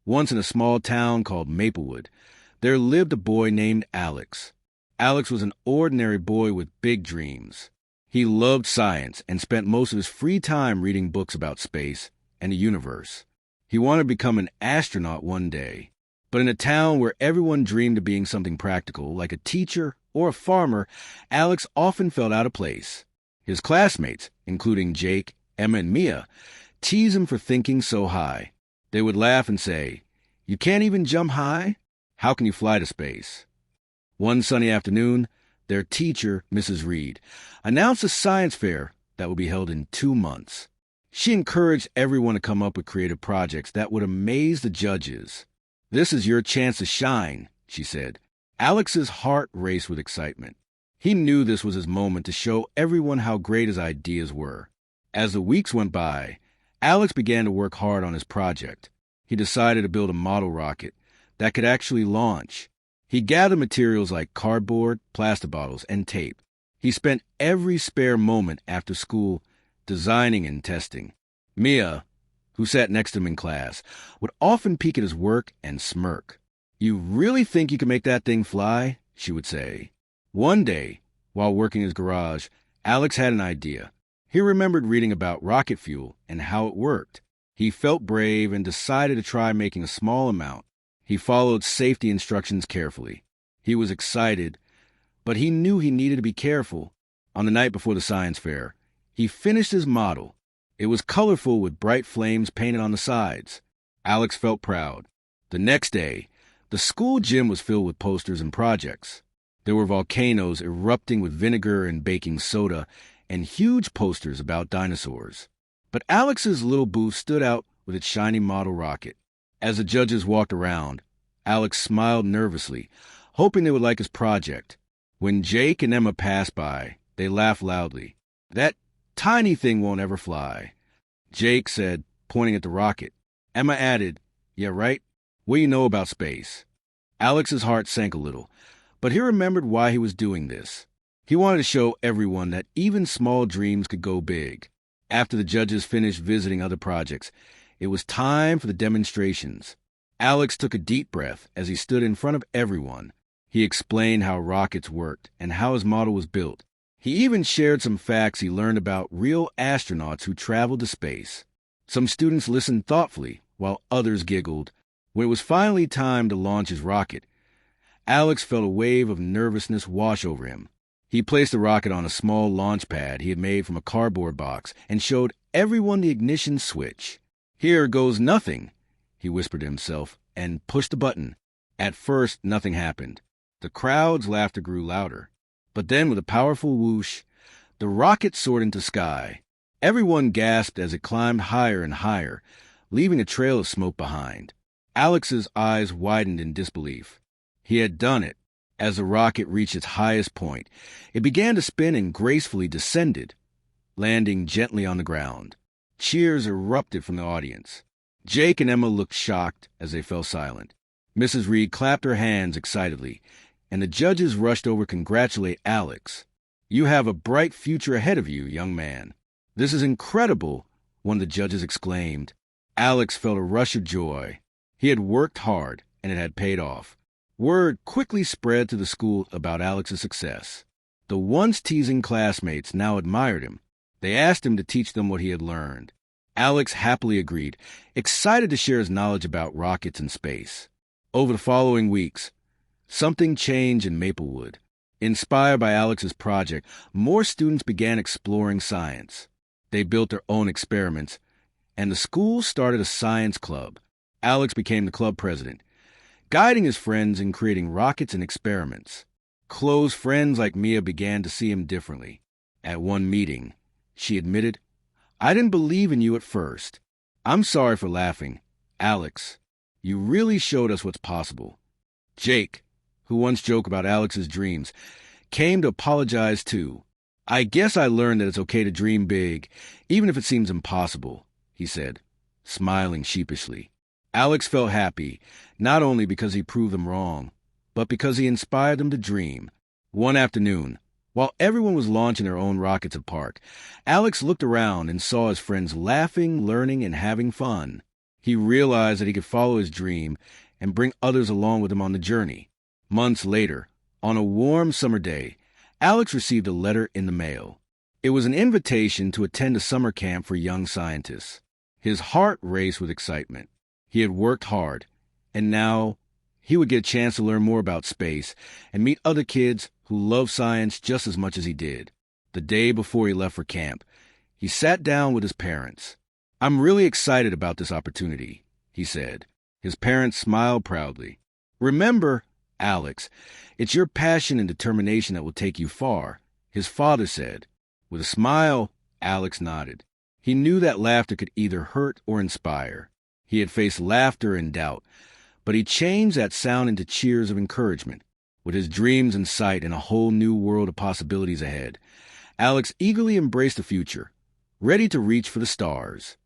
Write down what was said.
Once in a small town called Maplewood, there lived a boy named Alex. Alex was an ordinary boy with big dreams. He loved science and spent most of his free time reading books about space and the universe. He wanted to become an astronaut one day. But in a town where everyone dreamed of being something practical, like a teacher or a farmer, Alex often felt out of place. His classmates, including Jake, Emma, and Mia, teased him for thinking so high. They would laugh and say, "You can't even jump high? How can you fly to space?" One sunny afternoon, their teacher, Mrs. Reed, announced a science fair that would be held in 2 months. She encouraged everyone to come up with creative projects that would amaze the judges. "This is your chance to shine," she said. Alex's heart raced with excitement. He knew this was his moment to show everyone how great his ideas were. As the weeks went by, Alex began to work hard on his project. He decided to build a model rocket that could actually launch. He gathered materials like cardboard, plastic bottles, and tape. He spent every spare moment after school designing and testing. Mia, who sat next to him in class, would often peek at his work and smirk. "You really think you can make that thing fly?" she would say. One day, while working in his garage, Alex had an idea. He remembered reading about rocket fuel and how it worked. He felt brave and decided to try making a small amount. He followed safety instructions carefully. He was excited, but he knew he needed to be careful. On the night before the science fair, he finished his model. It was colorful with bright flames painted on the sides. Alex felt proud. The next day, the school gym was filled with posters and projects. There were volcanoes erupting with vinegar and baking soda, and huge posters about dinosaurs. But Alex's little booth stood out with its shiny model rocket. As the judges walked around, Alex smiled nervously, hoping they would like his project. When Jake and Emma passed by, they laughed loudly. "That tiny thing won't ever fly," Jake said, pointing at the rocket. Emma added, "Yeah, right? What do you know about space?" Alex's heart sank a little, but he remembered why he was doing this. He wanted to show everyone that even small dreams could go big. After the judges finished visiting other projects, it was time for the demonstrations. Alex took a deep breath as he stood in front of everyone. He explained how rockets worked and how his model was built. He even shared some facts he learned about real astronauts who traveled to space. Some students listened thoughtfully, while others giggled. When it was finally time to launch his rocket, Alex felt a wave of nervousness wash over him. He placed the rocket on a small launch pad he had made from a cardboard box and showed everyone the ignition switch. "Here goes nothing," he whispered to himself, and pushed the button. At first, nothing happened. The crowd's laughter grew louder. But then, with a powerful whoosh, the rocket soared into sky. Everyone gasped as it climbed higher and higher, leaving a trail of smoke behind. Alex's eyes widened in disbelief. He had done it. As the rocket reached its highest point, it began to spin and gracefully descended, landing gently on the ground. Cheers erupted from the audience. Jake and Emma looked shocked as they fell silent. Mrs. Reed clapped her hands excitedly, and the judges rushed over to congratulate Alex. "You have a bright future ahead of you, young man." "This is incredible," one of the judges exclaimed. Alex felt a rush of joy. He had worked hard, and it had paid off. Word quickly spread to the school about Alex's success. The once teasing classmates now admired him. They asked him to teach them what he had learned. Alex happily agreed, excited to share his knowledge about rockets and space. Over the following weeks, something changed in Maplewood. Inspired by Alex's project, more students began exploring science. They built their own experiments, and the school started a science club. Alex became the club president, guiding his friends in creating rockets and experiments. Close friends like Mia began to see him differently. At one meeting, she admitted, "I didn't believe in you at first. I'm sorry for laughing. Alex, you really showed us what's possible." Jake, who once joked about Alex's dreams, came to apologize too. "I guess I learned that it's okay to dream big, even if it seems impossible," he said, smiling sheepishly. Alex felt happy, not only because he proved them wrong, but because he inspired them to dream. One afternoon, while everyone was launching their own rockets at Park, Alex looked around and saw his friends laughing, learning, and having fun. He realized that he could follow his dream and bring others along with him on the journey. Months later, on a warm summer day, Alex received a letter in the mail. It was an invitation to attend a summer camp for young scientists. His heart raced with excitement. He had worked hard, and now he would get a chance to learn more about space and meet other kids who loved science just as much as he did. The day before he left for camp, he sat down with his parents. "I'm really excited about this opportunity," he said. His parents smiled proudly. "Remember, Alex, it's your passion and determination that will take you far," his father said. With a smile, Alex nodded. He knew that laughter could either hurt or inspire. He had faced laughter and doubt, but he changed that sound into cheers of encouragement. With his dreams in sight and a whole new world of possibilities ahead, Alex eagerly embraced the future, ready to reach for the stars.